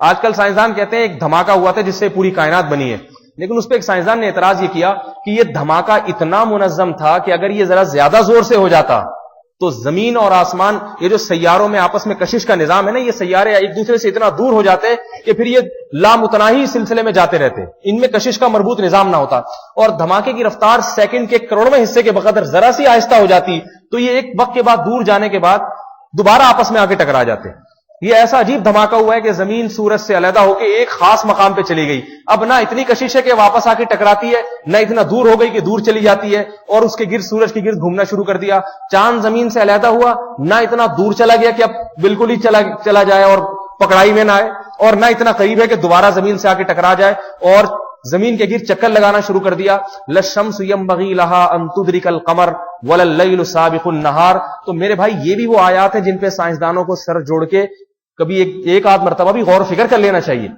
آج کل سائنسدان کہتے ہیں ایک دھماکہ ہوا تھا جس سے پوری کائنات بنی ہے، لیکن اس پہ ایک سائنسدان نے اعتراض یہ کیا کہ یہ دھماکہ اتنا منظم تھا کہ اگر یہ ذرا زیادہ زور سے ہو جاتا تو زمین اور آسمان، یہ جو سیاروں میں آپس میں کشش کا نظام ہے نا، یہ سیارے ایک دوسرے سے اتنا دور ہو جاتے کہ پھر یہ لامتناہی سلسلے میں جاتے رہتے، ان میں کشش کا مربوط نظام نہ ہوتا، اور دھماکے کی رفتار سیکنڈ کے کروڑویں حصے کے بقدر ذرا سی آہستہ ہو جاتی تو یہ ایک وقت کے بعد دور جانے کے بعد دوبارہ آپس میں آ کے ٹکرا جاتے۔ یہ ایسا عجیب دھماکہ ہوا ہے کہ زمین سورج سے علیحدہ ہو کے ایک خاص مقام پہ چلی گئی، اب نہ اتنی کشش ہے کہ واپس آ کے ٹکراتی ہے، نہ اتنا دور ہو گئی کہ دور چلی جاتی ہے اور اس کے گرد، سورج کے گرد گھومنا شروع کر دیا۔ چاند زمین سے علیحدہ ہوا، نہ اتنا دور چلا گیا کہ اب بالکل ہی چلا جائے اور پکڑائی میں نہ آئے، اور نہ اتنا قریب ہے کہ دوبارہ زمین سے آ کے ٹکرا جائے اور زمین کے گرد چکر لگانا شروع کر دیا۔ للشمس ينبغي لها ان تدرك القمر ولا الليل سابق النهار۔ تو میرے بھائی یہ بھی وہ آیات ہیں جن پہ سائنسدانوں کو سر جوڑ کے کبھی ایک آدھ مرتبہ بھی غور و فکر کر لینا چاہیے۔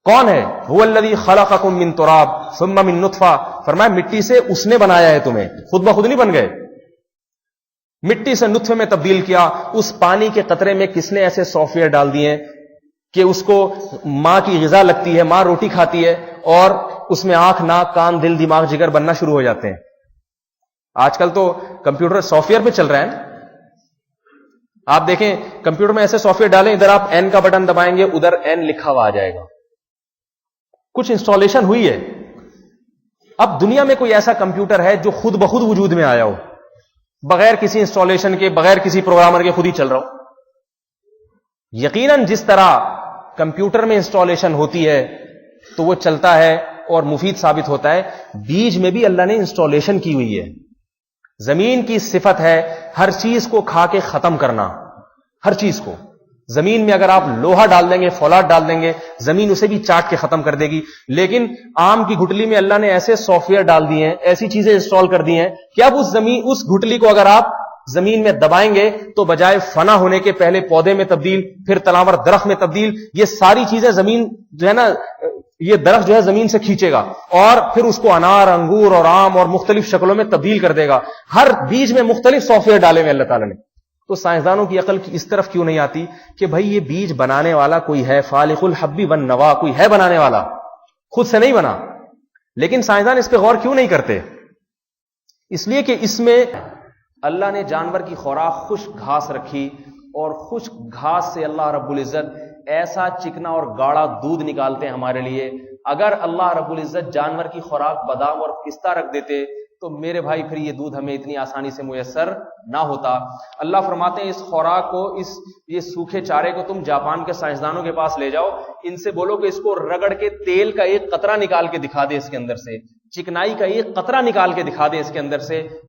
کون ہے؟ هو الذي خلقكم من تراب ثم من نطفہ، فرمایا مٹی سے اس نے بنایا ہے تمہیں، خود بخود نہیں بن گئے، مٹی سے نطفے میں تبدیل کیا۔ اس پانی کے قطرے میں کس نے ایسے سافٹ ویئر ڈال دیے کہ اس کو ماں کی غذا لگتی ہے، ماں روٹی کھاتی ہے اور اس میں آنکھ، ناک، کان، دل، دماغ، جگر بننا شروع ہو جاتے ہیں۔ آج کل تو کمپیوٹر سافٹ ویئر پہ چل رہا ہے، آپ دیکھیں کمپیوٹر میں ایسے سافٹ ویئر ڈالیں، ادھر آپ این کا بٹن دبائیں گے، ادھر این لکھا ہوا آ جائے گا، کچھ انسٹالیشن ہوئی ہے۔ اب دنیا میں کوئی ایسا کمپیوٹر ہے جو خود بخود وجود میں آیا ہو، بغیر کسی انسٹالیشن کے، بغیر کسی پروگرامر کے خود ہی چل رہا ہو؟ یقیناً جس طرح کمپیوٹر میں انسٹالیشن ہوتی ہے تو وہ چلتا ہے اور مفید ثابت ہوتا ہے، بیج میں بھی اللہ نے انسٹالیشن کی ہوئی ہے۔ زمین کی صفت ہے ہر چیز کو کھا کے ختم کرنا، ہر چیز کو۔ زمین میں اگر آپ لوہا ڈال دیں گے، فولاد ڈال دیں گے، زمین اسے بھی چاٹ کے ختم کر دے گی، لیکن آم کی گھٹلی میں اللہ نے ایسے سافٹ ویئر ڈال دیے ہیں، ایسی چیزیں انسٹال کر دی ہیں کہ اب اس گھٹلی کو اگر آپ زمین میں دبائیں گے تو بجائے فنا ہونے کے پہلے پودے میں تبدیل، پھر تناور درخت میں تبدیل، یہ ساری چیزیں زمین جو ہے نا، یہ درخت جو ہے زمین سے کھینچے گا اور پھر اس کو انار، انگور اور آم اور مختلف شکلوں میں تبدیل کر دے گا۔ ہر بیج میں مختلف سافٹ ویئر ڈالے ہوئے اللہ تعالیٰ نے۔ تو سائنسدانوں کی عقل اس طرف کیوں نہیں آتی کہ بھائی یہ بیج بنانے والا کوئی ہے، فالق الحب والنوا، کوئی ہے بنانے والا، خود سے نہیں بنا۔ لیکن سائنسدان اس پہ غور کیوں نہیں کرتے؟ اس لیے کہ اس میں اللہ نے جانور کی خوراک خشک گھاس رکھی، اور خشک گھاس سے اللہ رب العزت ایسا چکنا اور گاڑا دودھ نکالتے ہیں ہمارے لیے۔ اگر اللہ رب العزت جانور کی خوراک بادام اور پستہ رکھ دیتے تو میرے بھائی پھر یہ دودھ ہمیں اتنی آسانی سے میسر نہ ہوتا۔ اللہ فرماتے ہیں اس خوراک کو، یہ سوکھے چارے کو تم جاپان کے سائنسدانوں کے پاس لے جاؤ، ان سے بولو کہ اس کو رگڑ کے تیل کا ایک قطرہ نکال کے دکھا دے اس کے اندر سے، چکنائی کا ایک قطرہ نکال کے دکھا دے اس کے اندر سے،